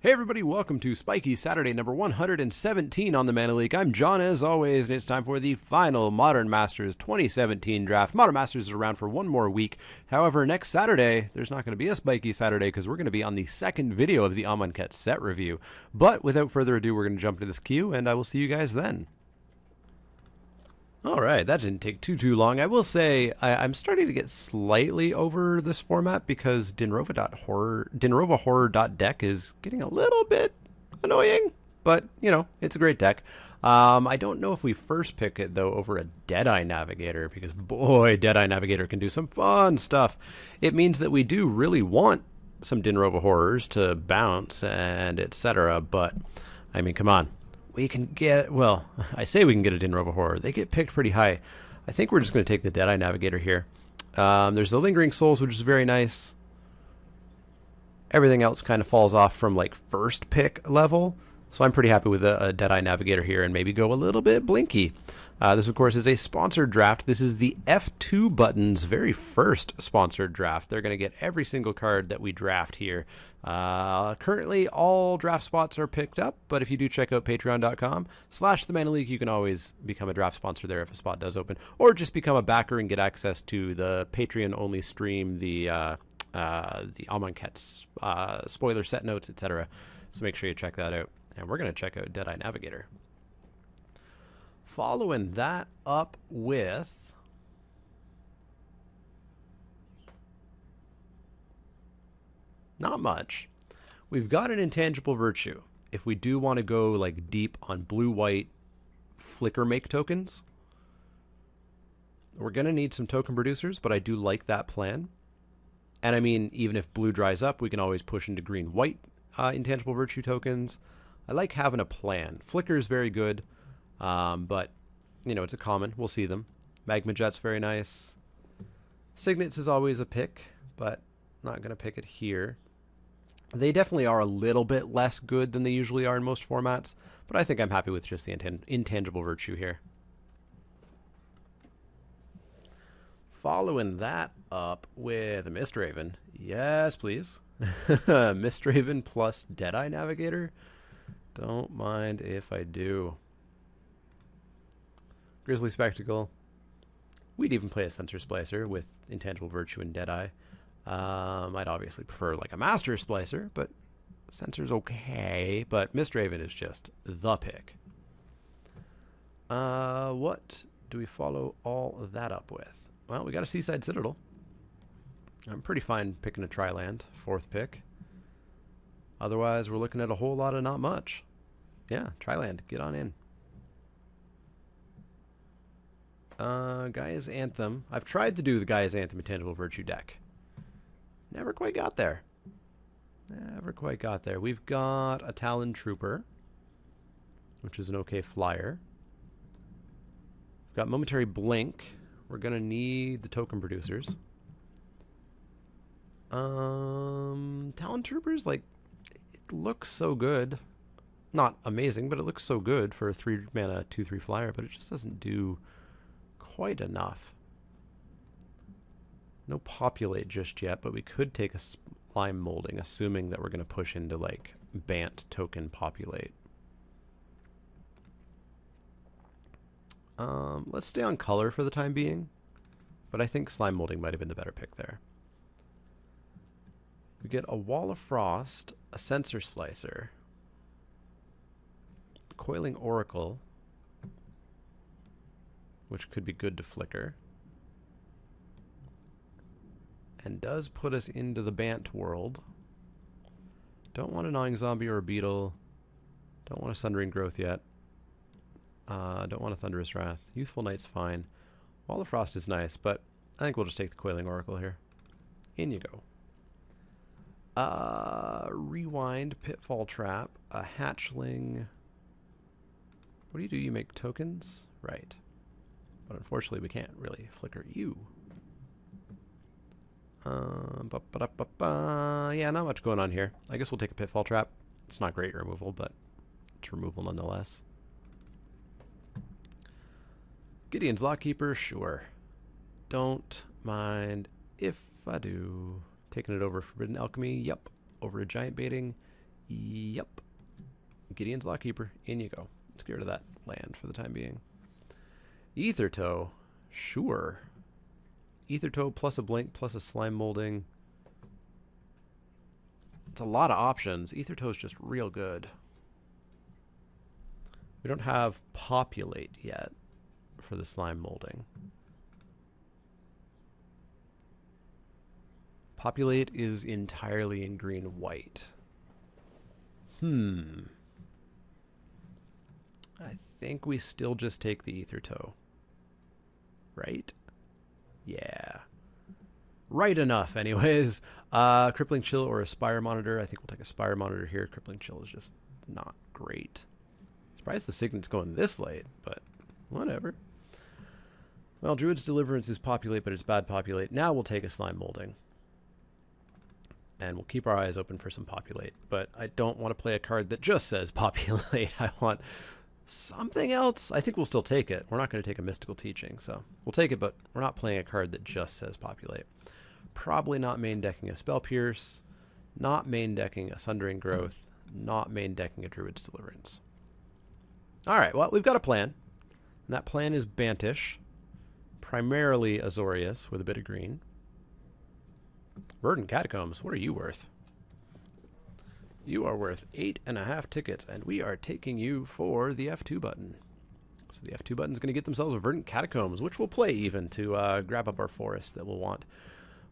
Hey everybody, welcome to Spikey Saturday number 117 on the Mana Leek. I'm John as always, and it's time for the final Modern Masters 2017 draft. Modern Masters is around for one more week. However, next Saturday, there's not going to be a Spikey Saturday because we're going to be on the second video of the Amonkhet set review. But without further ado, we're going to jump into this queue, and I will see you guys then. Alright, that didn't take too long. I will say, I'm starting to get slightly over this format because Dinrova-horror.deck is getting a little bit annoying, but, you know, it's a great deck. I don't know if we first pick it, though, over a Deadeye Navigator, because, boy, Deadeye Navigator can do some fun stuff. It means that we do really want some Dinrova Horrors to bounce and etc., but, I mean, come on. We can get, well, I say we can get a Dinrova Horror. They get picked pretty high. I think we're just going to take the Deadeye Navigator here. There's the Lingering Souls, which is very nice. Everything else kind of falls off from, like, first pick level. So I'm pretty happy with a Deadeye Navigator here and maybe go a little bit Blinky. This, of course, is a sponsored draft. This is the F2 button's very first sponsored draft. They're going to get every single card that we draft here. Currently, all draft spots are picked up, but if you do check out patreon.com/themanaleague, you can always become a draft sponsor there if a spot does open, or just become a backer and get access to the Patreon-only stream, the Amonkhet spoiler set notes, etc. So make sure you check that out. And we're going to check out Deadeye Navigator. Following that up with not much. We've got an Intangible Virtue. If we do want to go like deep on blue-white flicker make tokens, we're going to need some token producers, but I do like that plan. And I mean, even if blue dries up, we can always push into green-white Intangible Virtue tokens. I like having a plan. Flicker is very good. But, you know, it's a common. We'll see them. Magma Jet's very nice. Signets is always a pick, but not going to pick it here. They definitely are a little bit less good than they usually are in most formats, but I think I'm happy with just the Intangible Virtue here. Following that up with a Mistraven. Yes, please. Mistraven plus Deadeye Navigator. Don't mind if I do. Grizzly Spectacle. We'd even play a Sensor Splicer with Intangible Virtue and Deadeye. I'd obviously prefer like a Master Splicer, but Sensor's okay. But Mistraven is just the pick. What do we follow all of that up with? Well, we got a Seaside Citadel. I'm pretty fine picking a Tri-Land, fourth pick. Otherwise, we're looking at a whole lot of not much. Yeah, Tri-Land, get on in. Gaia's Anthem. I've tried to do the Gaia's Anthem Intangible Virtue deck. Never quite got there. Never quite got there. We've got a Talon Trooper, which is an okay flyer. We've got Momentary Blink. We're going to need the token producers. Talon Troopers, like, it looks so good. Not amazing, but it looks so good for a 3-mana 2/3 flyer, but it just doesn't do quite enough. No Populate just yet, but we could take a Slime Molding, assuming that we're going to push into, like, Bant token Populate. Let's stay on color for the time being, but I think Slime Molding might have been the better pick there. We get a Wall of Frost, a Sensor Splicer, Coiling Oracle, which could be good to flicker, and does put us into the Bant world. Don't want a Gnawing Zombie or a Beetle. Don't want a Sundering Growth yet. Don't want a Thunderous Wrath. Youthful Knight's fine. Wall of Frost is nice, but I think we'll just take the Coiling Oracle here. In you go. Rewind, Pitfall Trap, a Hatchling. What do you do? You make tokens? Right. But unfortunately, we can't really flicker you. Yeah, not much going on here. I guess we'll take a Pitfall Trap. It's not great removal, but it's removal nonetheless. Gideon's Lockkeeper, sure. Don't mind if I do. Taking it over Forbidden Alchemy, yep. Over a Giant Baiting, Yep. Gideon's Lockkeeper. In you go. Let's get rid of that land for the time being. Ether Toe. Sure. Ether Toe plus a blink plus a slime molding. It's a lot of options. Ether Toe is just real good. We don't have Populate yet for the slime molding. Populate is entirely in green-white. I think we still just take the Ether Toe. Right? Yeah. Right enough, anyways. Crippling Chill or a Spire Monitor. I think we'll take a Spire Monitor here. Crippling Chill is just not great. Surprised the Signet's going this late, but whatever. Well, Druid's Deliverance is Populate, but it's bad Populate. Now we'll take a Slime Molding. And we'll keep our eyes open for some Populate. But I don't want to play a card that just says Populate. I want something else. I think we'll still take it. We're not going to take a Mystical Teaching, so we'll take it, but we're not playing a card that just says Populate. Probably not main decking a Spell Pierce, not main decking a Sundering Growth, not main decking a Druid's Deliverance. Alright, well, we've got a plan. And that plan is Bantish, primarily Azorius with a bit of green. Verdant Catacombs, what are you worth? You are worth 8.5 tickets, and we are taking you for the F2 button. So the F2 button is going to get themselves a Verdant Catacombs, which we'll play even to grab up our forest that we'll want.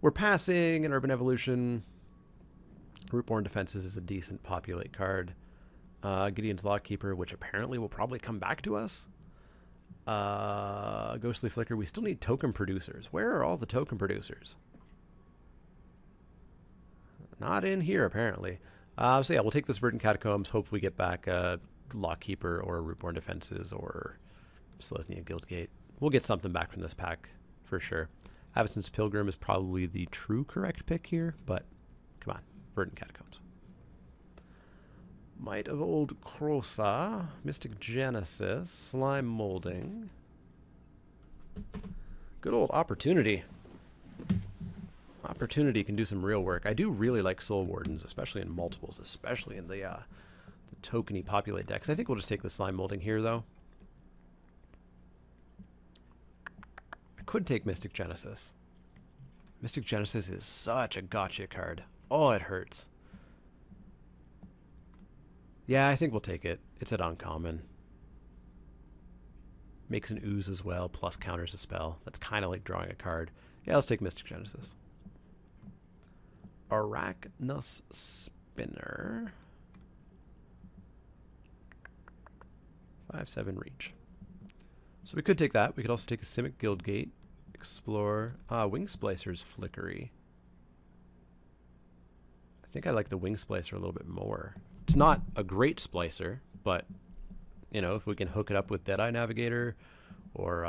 We're passing an Urban Evolution. Rootborn Defenses is a decent Populate card. Gideon's Lockkeeper, which apparently will probably come back to us. Ghostly Flicker. We still need token producers. Where are all the token producers? Not in here, apparently. So yeah, we'll take this Verdant Catacombs. Hope we get back a Lockkeeper or Rootborn Defenses or Selesnya Guildgate. We'll get something back from this pack for sure. Absence Pilgrim is probably the true correct pick here, but come on, Verdant Catacombs. Might of Old Krosa, Mystic Genesis, Slime Molding. Good old Opportunity. Opportunity can do some real work. I do really like Soul Wardens, especially in multiples, especially in the tokeny Populate decks. I think we'll just take the Slime Molding here, though. I could take Mystic Genesis. Mystic Genesis is such a gotcha card. Oh, it hurts. Yeah, I think we'll take it. It's at uncommon. Makes an ooze as well, plus counters a spell. That's kind of like drawing a card. Yeah, let's take Mystic Genesis. Arachnus Spinner. 5/7 reach. So we could take that. We could also take a Simic Guildgate. Explore. Wing Splicer's Flickery. I think I like the Wing Splicer a little bit more. It's not a great splicer, but, you know, if we can hook it up with Deadeye Navigator or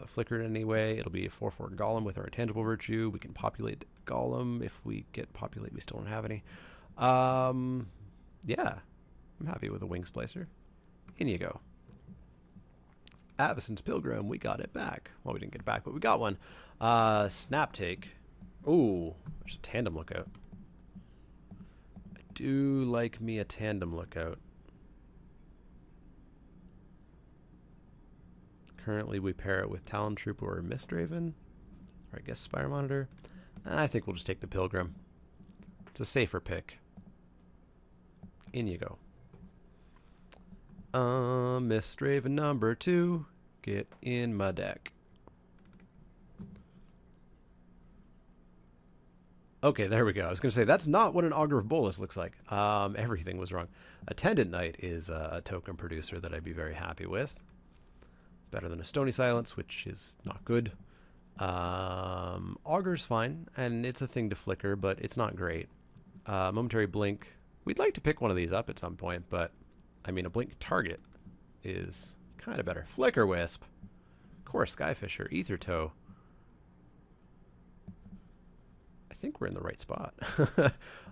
Flicker in any way, it'll be a 4/4 Golem with our Intangible Virtue. We can populate the Golem. If we get Populate, we still don't have any. Yeah, I'm happy with a Wing Splicer. In you go. Avacyn's Pilgrim, we got it back. Well, we didn't get it back, but we got one. Snap Take. Ooh, there's a Tandem Lookout. I do like me a Tandem Lookout. Currently, we pair it with Talon Troop or Mistraven, or I guess Spire Monitor. I think we'll just take the Pilgrim. It's a safer pick. In you go. Mistraven number 2, get in my deck. Okay, there we go. I was going to say, that's not what an Augur of Bolus looks like. Everything was wrong. Attendant Knight is a token producer that I'd be very happy with. Better than a Stony Silence, which is not good. Augur's fine, and it's a thing to flicker, but it's not great. Momentary Blink. We'd like to pick one of these up at some point, but I mean, a blink target is kind of better. Flicker Wisp. Core Skyfisher. Ether Toe. I think we're in the right spot.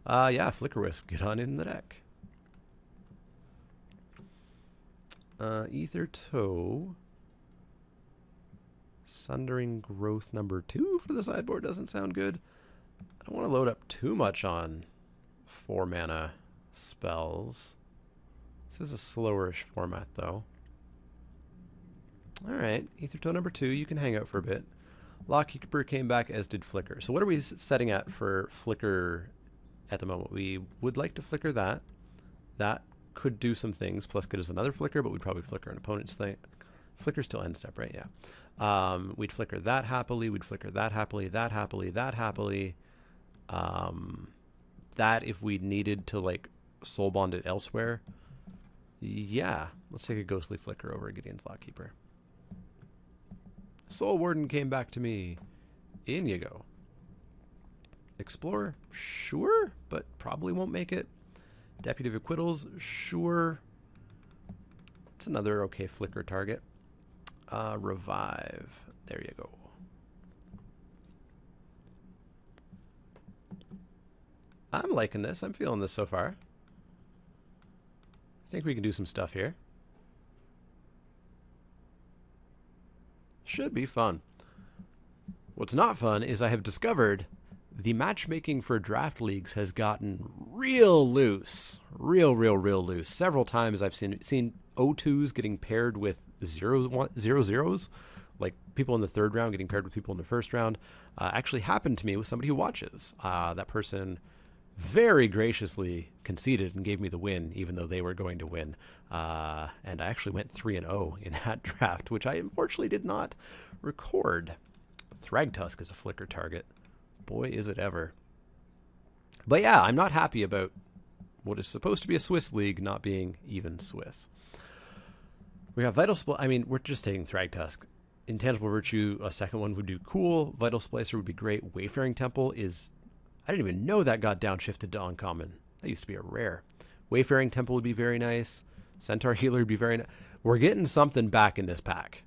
Yeah, Flicker Wisp. Get on in the deck. Ether Toe. Sundering Growth number 2 for the sideboard doesn't sound good. I don't want to load up too much on 4 mana spells. This is a slowerish format, though. Alright, Ether Toe number 2, you can hang out for a bit. Lockkeeper came back, as did Flicker. So what are we setting at for Flicker at the moment? We would like to Flicker that. That could do some things, plus get us another Flicker, but we'd probably Flicker an opponent's thing. Flicker's still end step, right? Yeah. We'd Flicker that happily, we'd Flicker that happily, that happily, that happily. That if we needed to, like, soul bond it elsewhere. Yeah, let's take a Ghostly Flicker over Gideon's Lockkeeper. Soul Warden came back to me. In you go. Explorer? Sure, but probably won't make it. Deputy of Acquittals? Sure. It's another okay Flicker target. Revive. There you go. I'm liking this. I'm feeling this so far. I think we can do some stuff here. Should be fun. What's not fun is I have discovered the matchmaking for draft leagues has gotten real loose. Real loose. Several times I've seen O2s getting paired with 0-0s. Like people in the third round getting paired with people in the first round. Actually happened to me with somebody who watches. That person very graciously conceded and gave me the win, even though they were going to win. And I actually went 3-0 in that draft, which I unfortunately did not record. Thragtusk is a Flicker target. Boy, is it ever. But yeah, I'm not happy about what is supposed to be a Swiss league not being even Swiss. We have Vital Splicer. I mean, we're just taking Thragtusk. Intangible Virtue, a second one would do cool. Vital Splicer would be great. Wayfaring Temple is... I didn't even know that got downshifted to uncommon. That used to be a rare. Wayfaring Temple would be very nice. Centaur Healer would be very nice. We're getting something back in this pack.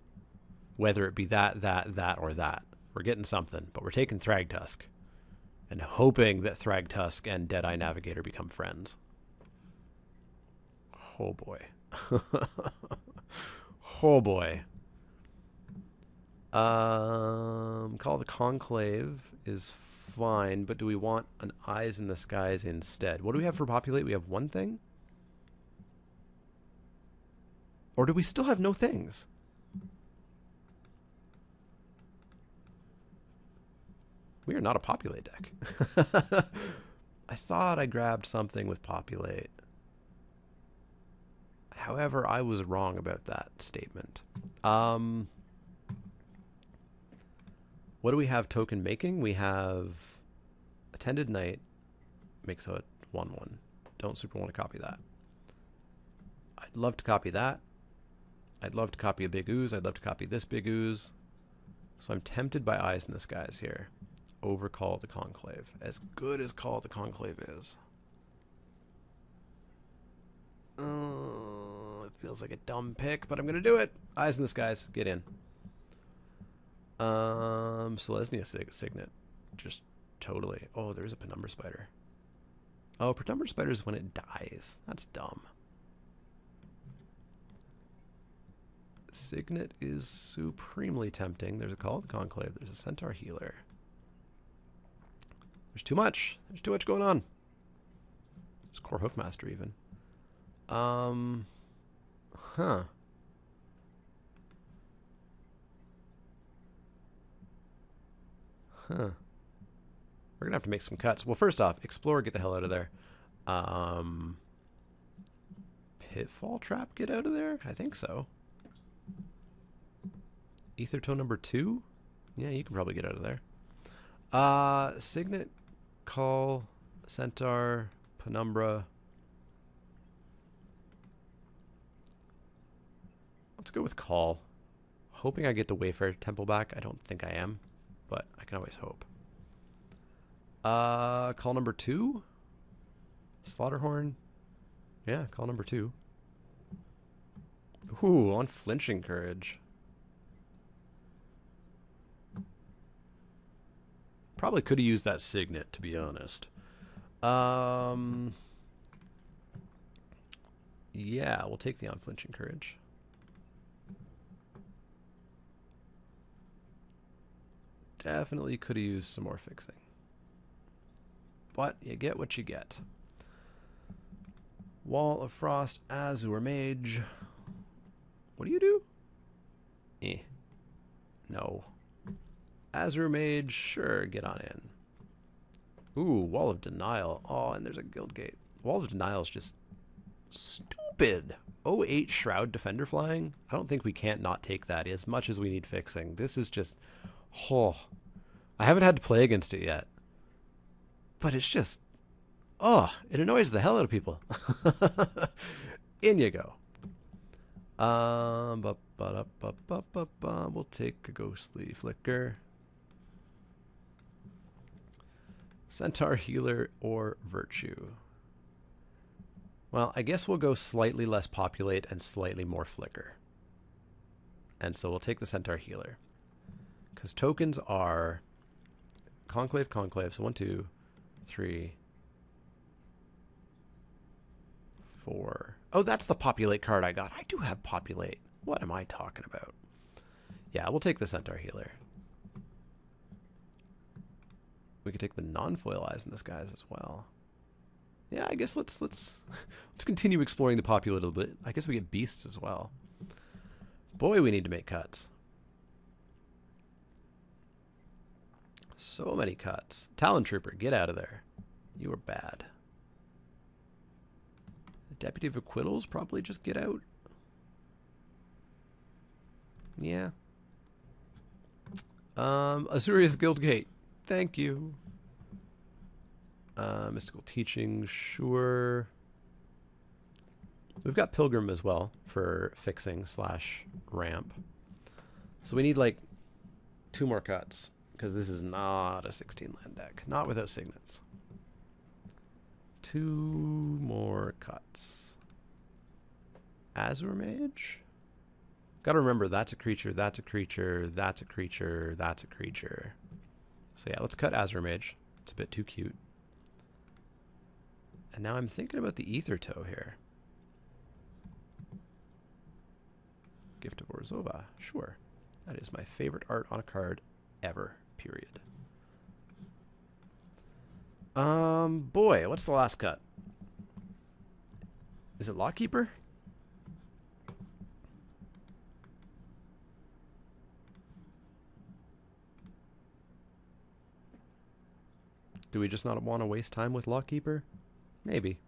Whether it be that, or that. We're getting something, but we're taking Thragtusk. And hoping that Thragtusk and Deadeye Navigator become friends. Oh boy. Oh boy. Call the Conclave is fine, but do we want an Eyes in the Skies instead? What do we have for Populate? We have one thing? Or do we still have no things? We are not a Populate deck. I thought I grabbed something with Populate. However, I was wrong about that statement. What do we have token making? We have Attended Night. Makes a 1/1. Don't super want to copy that. I'd love to copy that. I'd love to copy a Big Ooze. I'd love to copy this Big Ooze. So I'm tempted by Eyes in the Skies here. Over Call of the Conclave. As good as Call of the Conclave is. It feels like a dumb pick, but I'm going to do it. Eyes in the Skies. Get in. Selesnya Signet. Just totally. Oh, there's a Penumbra Spider. Oh, Penumbra Spider is when it dies. That's dumb. Signet is supremely tempting. There's a Call of the Conclave. There's a Centaur Healer. There's too much. There's too much going on. There's Core Hookmaster even. Huh. We're gonna have to make some cuts. Well, first off, Explore, get the hell out of there. Pitfall Trap, get out of there? I think so. Ether Toe number 2? Yeah, you can probably get out of there. Signet, Call, Centaur, Penumbra. Let's go with Call. Hoping I get the Wayfarer Temple back. I don't think I am, but I can always hope. Call number 2? Slaughterhorn? Yeah, call number 2. Ooh, Unflinching Courage. Probably could have used that Signet, to be honest. Yeah, we'll take the Unflinching Courage. Definitely could have used some more fixing. But you get what you get. Wall of Frost, Azure Mage. What do you do? Eh. No. Azure Mage, sure, get on in. Ooh, Wall of Denial. Oh, and there's a Guild Gate. Wall of Denial is just stupid. 08 Shroud Defender flying. I don't think we can't not take that as much as we need fixing. This is just... Oh. I haven't had to play against it yet. But it's just... Oh, it annoys the hell out of people. In you go. We'll take a Ghostly Flicker. Centaur Healer or Virtue. Well, I guess we'll go slightly less Populate and slightly more Flicker. And so we'll take the Centaur Healer. Because tokens are Conclave, Conclave. So 1, 2, 3, 4. Oh, that's the Populate card I got. I do have Populate. What am I talking about? Yeah, we'll take the Centaur Healer. We could take the non-foil Eyes in Disguise as well. Yeah, I guess let's continue exploring the Populate a little bit. I guess we get Beasts as well. Boy, we need to make cuts. So many cuts. Talon Trooper, get out of there. You are bad. The Deputy of Acquittals, probably just get out. Yeah. Azuria's Guild Gate. Thank you. Mystical Teaching, sure. We've got Pilgrim as well for fixing / ramp. So we need like 2 more cuts because this is not a 16 land deck. Not without signets. 2 more cuts. Azure Mage? Gotta remember, that's a creature, that's a creature, that's a creature, that's a creature. So yeah, let's cut Azure Mage. It's a bit too cute. And now I'm thinking about the Ether Toe here. Gift of Orzhova, sure. That is my favorite art on a card ever, period. Boy, what's the last cut? Is it Lockkeeper? Do we just not want to waste time with Lockkeeper? Maybe.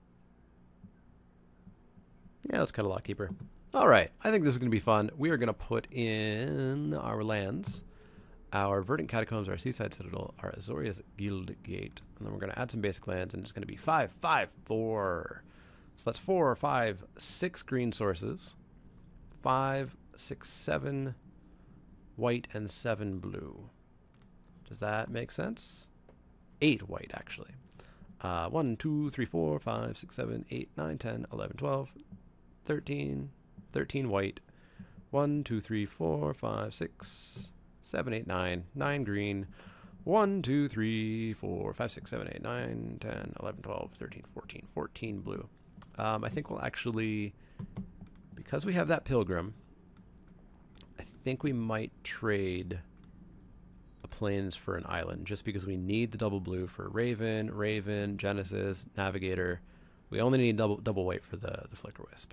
Yeah, let's cut a Lockkeeper. All right, I think this is going to be fun. We are going to put in our lands, our Verdant Catacombs, our Seaside Citadel, our Azoria's Guild Gate, and then we're going to add some basic lands, and it's going to be 5, 5, 4. So that's 4, 5, 6 green sources, 5, 6, 7 white, and 7 blue. Does that make sense? 8 white, actually. 1, 2, 3, 4, 5, 6, 7, 8, 9, 10, 11, 12, 13, 13 white. 1, 2, 3, 4, 5, 6, 7, 8, 9, 9 green. 1, 2, 3, 4, 5, 6, 7, 8, 9, 10, 11, 12, 13, 14, 14 blue. I think we'll actually, because we have that Pilgrim, I think we might trade a plains for an island, just because we need the double blue for Raven, Genesis, Navigator. We only need double white for the Flicker Wisp.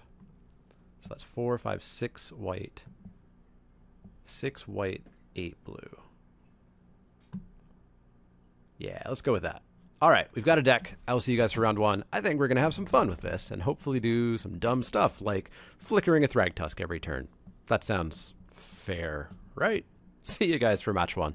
So that's 4, 5, 6 white, 6 white, 8 blue. Yeah, let's go with that. All right, we've got a deck. I will see you guys for round 1. I think we're going to have some fun with this and hopefully do some dumb stuff like flickering a Thragtusk every turn. That sounds fair, right? See you guys for match 1.